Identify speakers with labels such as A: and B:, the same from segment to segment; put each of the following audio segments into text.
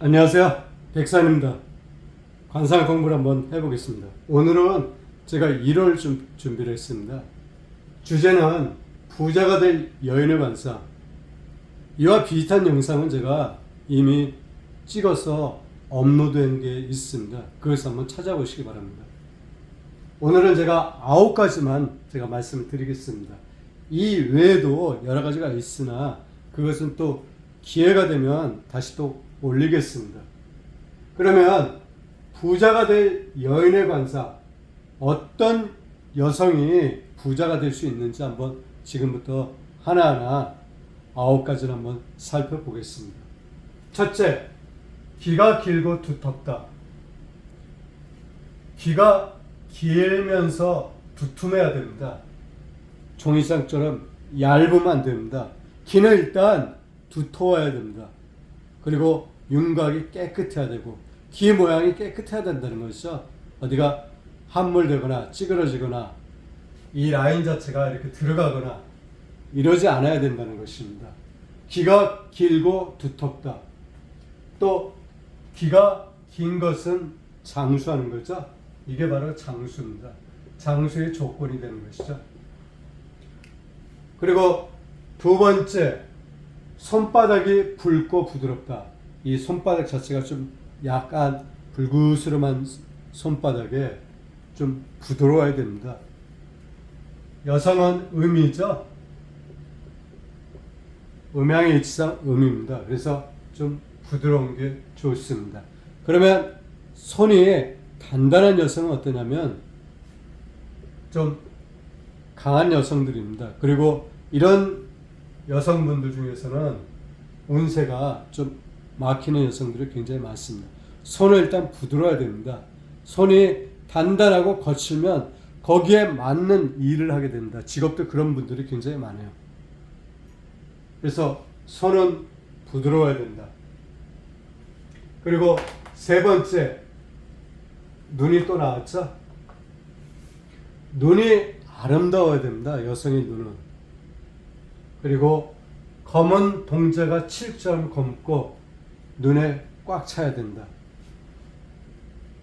A: 안녕하세요. 백산입니다. 관상 공부를 한번 해보겠습니다. 오늘은 제가 1월 준비를 했습니다. 주제는 부자가 될 여인의 관상. 이와 비슷한 영상은 제가 이미 찍어서 업로드한 게 있습니다. 그것을 한번 찾아보시기 바랍니다. 오늘은 제가 9가지만 제가 말씀을 드리겠습니다. 이 외에도 여러 가지가 있으나 그것은 또 기회가 되면 다시 또 올리겠습니다. 그러면 부자가 될 여인의 관상, 어떤 여성이 부자가 될 수 있는지 한번 지금부터 하나하나 9가지를 한번 살펴보겠습니다. 첫째, 귀가 길고 두텁다. 귀가 길면서 두툼해야 됩니다. 종이장처럼 얇으면 안 됩니다. 귀는 일단 두터워야 됩니다. 그리고 윤곽이 깨끗해야 되고 귀 모양이 깨끗해야 된다는 것이죠. 어디가 함몰되거나 찌그러지거나 이 라인 자체가 이렇게 들어가거나 이러지 않아야 된다는 것입니다. 귀가 길고 두텁다. 또 귀가 긴 것은 장수하는 거죠. 이게 바로 장수입니다. 장수의 조건이 되는 것이죠. 그리고 두 번째, 손바닥이 붉고 부드럽다. 이 손바닥 자체가 좀 약간 불구스름한 손바닥에 좀 부드러워야 됩니다. 여성은 음이죠. 음양의 위치상 음입니다. 그래서 좀 부드러운 게 좋습니다. 그러면 손이 단단한 여성은 어떠냐면 좀 강한 여성들입니다. 그리고 이런 여성분들 중에서는 운세가 좀 막히는 여성들이 굉장히 많습니다. 손은 일단 부드러워야 됩니다. 손이 단단하고 거칠면 거기에 맞는 일을 하게 됩니다. 직업도 그런 분들이 굉장히 많아요. 그래서 손은 부드러워야 된다. 그리고 세 번째, 눈이 또 나왔죠? 눈이 아름다워야 됩니다. 여성의 눈은. 그리고 검은 동자가 칠처럼 검고 눈에 꽉 차야 된다.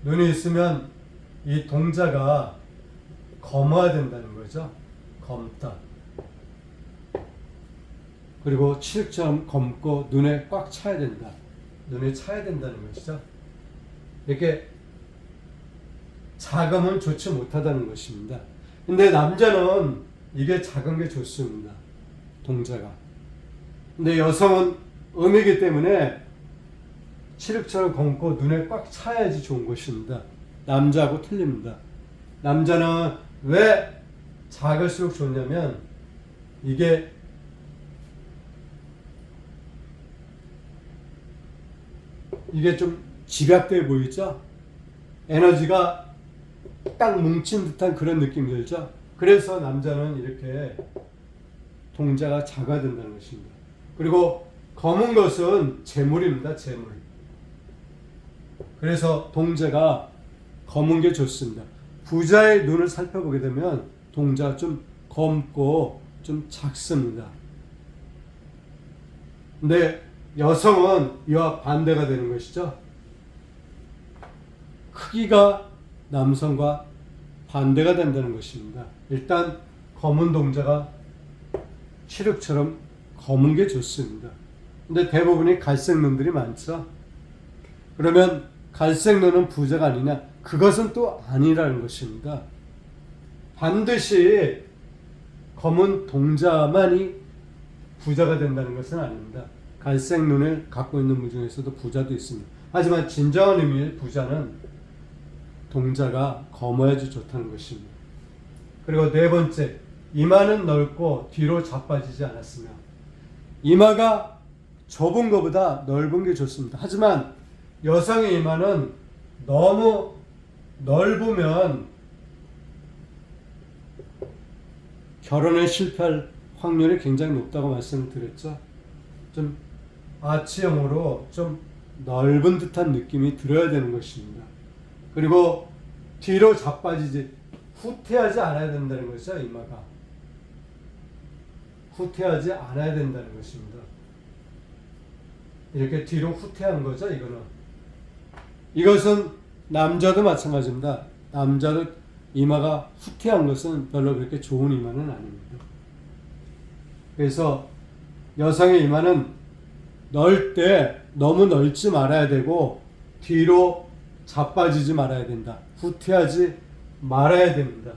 A: 눈이 있으면 이 동자가 검어야 된다는 거죠. 검다. 그리고 칠처럼 검고 눈에 꽉 차야 된다. 눈에 차야 된다는 것이죠. 이렇게 작으면 좋지 못하다는 것입니다. 근데 남자는 이게 작은 게 좋습니다. 동자가. 근데 여성은 음이기 때문에 칠흑처럼 검고 눈에 꽉 차야지 좋은 것입니다. 남자하고 틀립니다. 남자는 왜 작을수록 좋냐면 이게 좀 집약돼 보이죠? 에너지가 딱 뭉친 듯한 그런 느낌이 들죠? 그래서 남자는 이렇게 동자가 작아야 된다는 것입니다. 그리고 검은 것은 재물입니다. 재물. 그래서 동자가 검은 게 좋습니다. 부자의 눈을 살펴보게 되면 동자가 좀 검고 좀 작습니다. 근데 여성은 이와 반대가 되는 것이죠. 크기가 남성과 반대가 된다는 것입니다. 일단 검은 동자가 칠흑처럼 검은 게 좋습니다. 근데 대부분이 갈색 눈들이 많죠. 그러면 갈색 눈은 부자가 아니냐? 그것은 또 아니라는 것입니다. 반드시 검은 동자만이 부자가 된다는 것은 아닙니다. 갈색 눈을 갖고 있는 분 중에서도 부자도 있습니다. 하지만 진정한 의미의 부자는 동자가 검어야지 좋다는 것입니다. 그리고 네 번째, 이마는 넓고 뒤로 자빠지지 않았으며, 이마가 좁은 것보다 넓은 게 좋습니다. 하지만 여성의 이마는 너무 넓으면 결혼에 실패할 확률이 굉장히 높다고 말씀을 드렸죠. 좀 아치형으로 좀 넓은 듯한 느낌이 들어야 되는 것입니다. 그리고 뒤로 자빠지지, 후퇴하지 않아야 된다는 것이죠. 이마가 후퇴하지 않아야 된다는 것입니다. 이렇게 뒤로 후퇴한 거죠. 이것은 남자도 마찬가지입니다. 남자도 이마가 후퇴한 것은 별로 그렇게 좋은 이마는 아닙니다. 그래서 여성의 이마는 넓을 때 너무 넓지 말아야 되고 뒤로 자빠지지 말아야 된다. 후퇴하지 말아야 됩니다.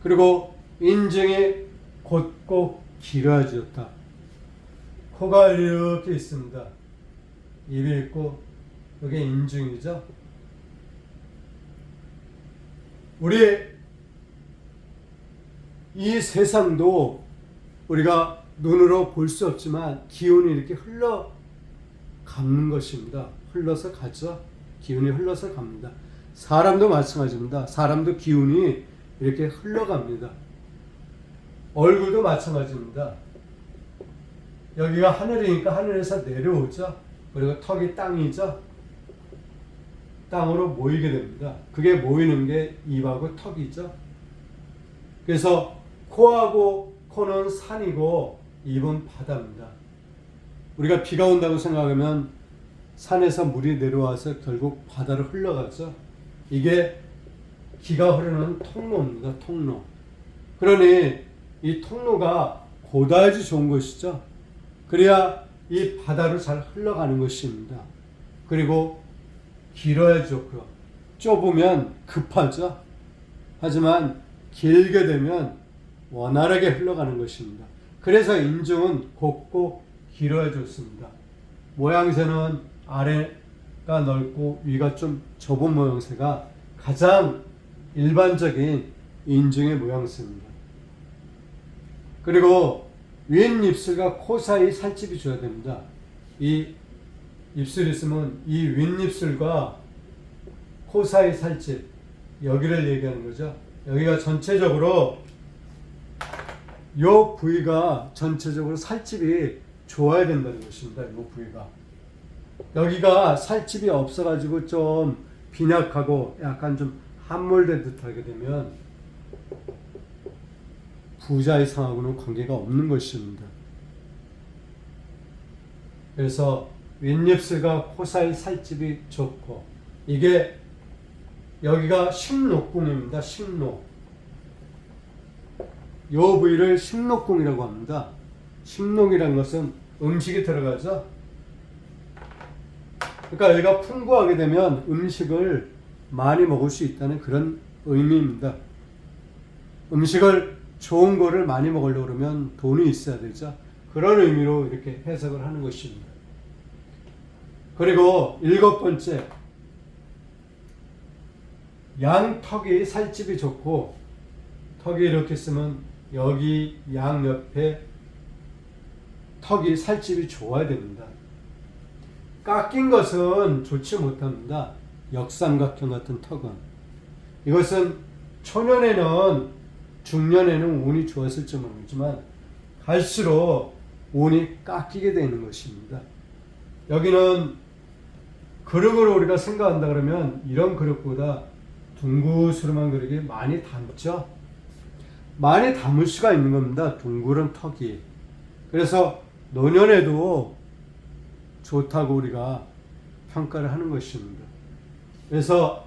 A: 그리고 인중이 곧고 길어야 좋다. 코가 이렇게 있습니다. 입이 있고 여기 인중이죠. 우리 이 세상도 우리가 눈으로 볼 수 없지만 기운이 이렇게 흘러가는 것입니다. 흘러서 가죠. 기운이 흘러서 갑니다. 사람도 마찬가지입니다. 사람도 기운이 이렇게 흘러갑니다. 얼굴도 마찬가지입니다. 여기가 하늘이니까 하늘에서 내려오죠. 그리고 턱이 땅이죠. 땅으로 모이게 됩니다. 그게 모이는 게 입하고 턱이죠. 그래서 코하고 코는 산이고 입은 바다입니다. 우리가 비가 온다고 생각하면 산에서 물이 내려와서 결국 바다로 흘러가죠. 이게 기가 흐르는 통로입니다. 통로. 그러니 이 통로가 고다야지 좋은 것이죠. 그래야 이 바다로 잘 흘러가는 것입니다. 그리고 길어야 좋고요. 좁으면 급하죠. 하지만 길게 되면 원활하게 흘러가는 것입니다. 그래서 인중은 곱고 길어야 좋습니다. 모양새는 아래가 넓고 위가 좀 좁은 모양새가 가장 일반적인 인중의 모양새입니다. 그리고 윗입술과 코 사이 살집이 줘야 됩니다. 이 입술이 있으면 이 윗입술과 코 사이 살집, 여기를 얘기하는 거죠. 여기가 전체적으로 이 부위가 전체적으로 살집이 좋아야 된다는 것입니다. 이 부위가. 여기가 살집이 없어가지고 좀 빈약하고 약간 좀 함몰된 듯하게 되면 부자 이상하고는 관계가 없는 것입니다. 그래서 윗입술과 코 사이 살집이 좋고, 이게 여기가 식록궁입니다. 식록. 이 부위를 식록궁이라고 합니다. 식록이라는 것은 음식이 들어가죠. 그러니까 여기가 풍부하게 되면 음식을 많이 먹을 수 있다는 그런 의미입니다. 음식을 좋은 거를 많이 먹으려고 그러면 돈이 있어야 되죠. 그런 의미로 이렇게 해석을 하는 것입니다. 그리고 7번째, 양턱이 살집이 좋고, 턱이 이렇게 있으면 여기 양옆에 턱이 살집이 좋아야 됩니다. 깎인 것은 좋지 못합니다. 역삼각형 같은 턱은. 이것은 초년에는, 중년에는 운이 좋았을지 모르지만 갈수록 운이 깎이게 되는 것입니다. 여기는 그릇을 우리가 생각한다 그러면 이런 그릇보다 둥그스름한 그릇이 많이 담죠. 많이 담을 수가 있는 겁니다. 둥그런 턱이. 그래서 노년에도 좋다고 우리가 평가를 하는 것입니다. 그래서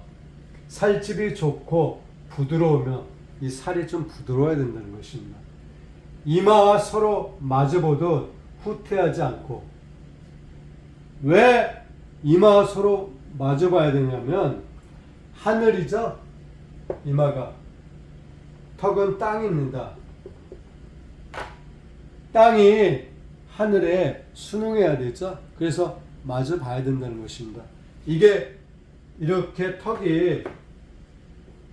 A: 살집이 좋고 부드러우면 이 살이 좀 부드러워야 된다는 것입니다. 이마와 서로 마주보듯 후퇴하지 않고, 왜 이마와 서로 마주봐야 되냐면 하늘이죠. 이마가. 턱은 땅입니다. 땅이 하늘에 순응해야 되죠. 그래서 마주 봐야 된다는 것입니다. 이게 이렇게 턱이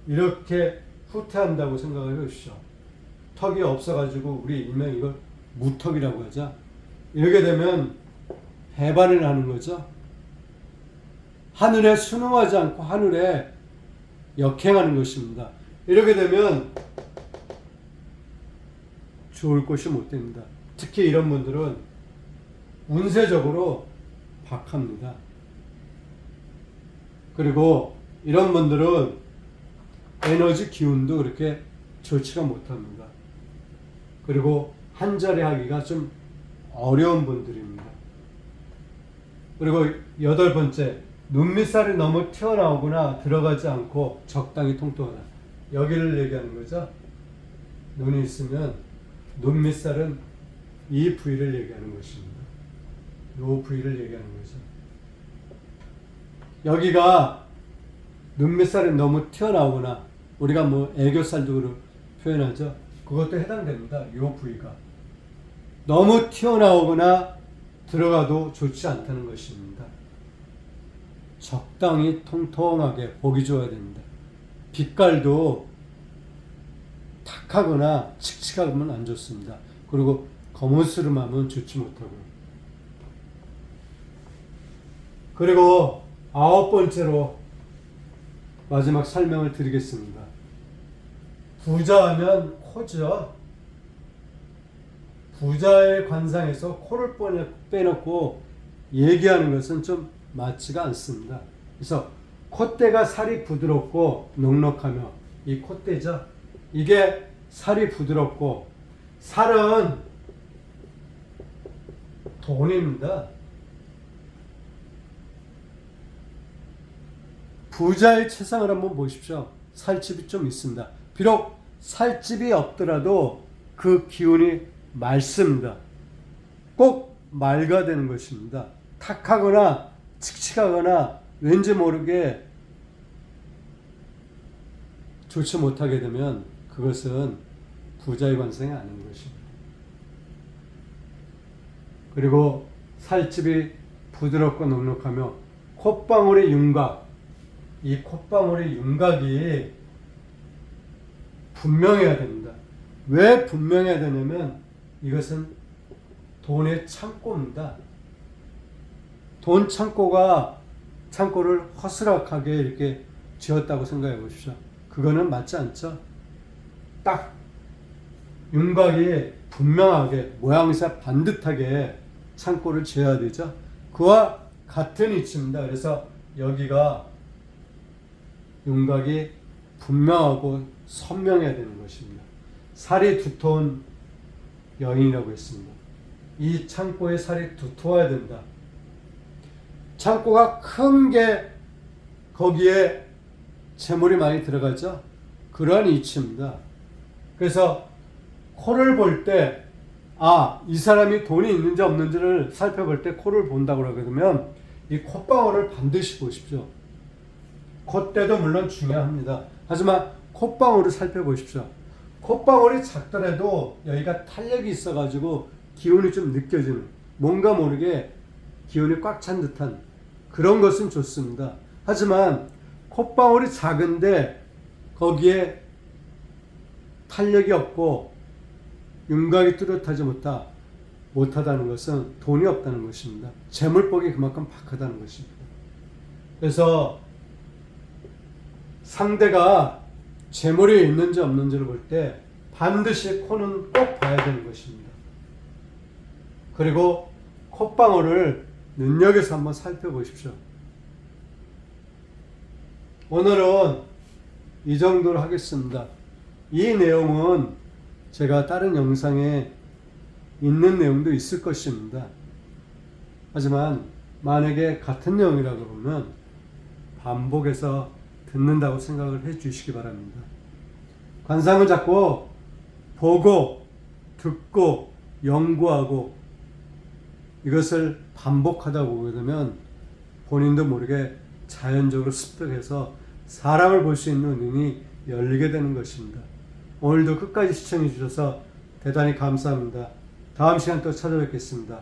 A: 이렇게 후퇴한다고 생각을 해보십시오. 턱이 없어가지고 우리 일명 이걸 무턱이라고 하죠. 이렇게 되면 배반을 하는 거죠. 하늘에 순응하지 않고 하늘에 역행하는 것입니다. 이렇게 되면 좋을 것이 못 됩니다. 특히 이런 분들은 운세적으로 박합니다. 그리고 이런 분들은 에너지 기운도 그렇게 좋지가 못합니다. 그리고 한자리 하기가 좀 어려운 분들입니다. 그리고 8번째, 눈 밑살이 너무 튀어나오거나 들어가지 않고 적당히 통통하다. 여기를 얘기하는 거죠. 눈이 있으면 눈 밑살은 이 부위를 얘기하는 것입니다. 이 부위를 얘기하는 거죠. 여기가 눈 밑살이 너무 튀어나오거나 우리가 뭐 애교살도 표현하죠. 그것도 해당됩니다. 이 부위가 너무 튀어나오거나 들어가도 좋지 않다는 것입니다. 적당히 통통하게 보기 좋아야 됩니다. 빛깔도 탁하거나 칙칙하면 안 좋습니다. 그리고 거무스름하면 좋지 못하고요. 그리고 9번째로 마지막 설명을 드리겠습니다. 부자하면 코죠. 부자의 관상에서 코를 빼놓고 얘기하는 것은 좀 맞지가 않습니다. 그래서 콧대가 살이 부드럽고 넉넉하며, 이 콧대죠. 이게 살이 부드럽고, 살은 돈입니다. 부자의 체상을 한번 보십시오. 살집이 좀 있습니다. 비록 살집이 없더라도 그 기운이 맑습니다. 꼭 맑아야 되는 것입니다. 탁하거나 칙칙하거나 왠지 모르게 좋지 못하게 되면 그것은 부자의 관상이 아닌 것입니다. 그리고 살집이 부드럽고 넉넉하며 콧방울의 윤곽, 이 콧방울의 윤곽이 분명해야 됩니다. 왜 분명해야 되냐면 이것은 돈의 창고입니다. 돈 창고를 허스락하게 이렇게 지었다고 생각해 보십시오. 그거는 맞지 않죠? 딱 윤곽이 분명하게 모양새 반듯하게 창고를 지어야 되죠. 그와 같은 위치입니다. 그래서 여기가 윤곽이 분명하고 선명해야 되는 것입니다. 살이 두터운 여인이라고 했습니다. 이 창고의 살이 두터워야 된다. 창고가 큰 게 거기에 재물이 많이 들어가죠. 그러한 이치입니다. 그래서 코를 볼 때, 이 사람이 돈이 있는지 없는지를 살펴볼 때 코를 본다고 그러면 이 콧방울을 반드시 보십시오. 콧대도 물론 중요합니다. 하지만 콧방울을 살펴보십시오. 콧방울이 작더라도 여기가 탄력이 있어가지고 기운이 좀 느껴지는, 뭔가 모르게 기운이 꽉 찬 듯한 그런 것은 좋습니다. 하지만 콧방울이 작은데 거기에 탄력이 없고 윤곽이 뚜렷하지 못하다는 것은 돈이 없다는 것입니다. 재물복이 그만큼 박하다는 것입니다. 그래서 상대가 재물이 있는지 없는지를 볼 때 반드시 코는 꼭 봐야 되는 것입니다. 그리고 콧방울을 눈여겨서 한번 살펴보십시오. 오늘은 이 정도로 하겠습니다. 이 내용은 제가 다른 영상에 있는 내용도 있을 것입니다. 하지만 만약에 같은 내용이라고 보면 반복해서 듣는다고 생각을 해 주시기 바랍니다. 관상을 잡고 보고 듣고 연구하고 이것을 반복하다 보게 되면 본인도 모르게 자연적으로 습득해서 사람을 볼 수 있는 눈이 열리게 되는 것입니다. 오늘도 끝까지 시청해 주셔서 대단히 감사합니다. 다음 시간 또 찾아뵙겠습니다.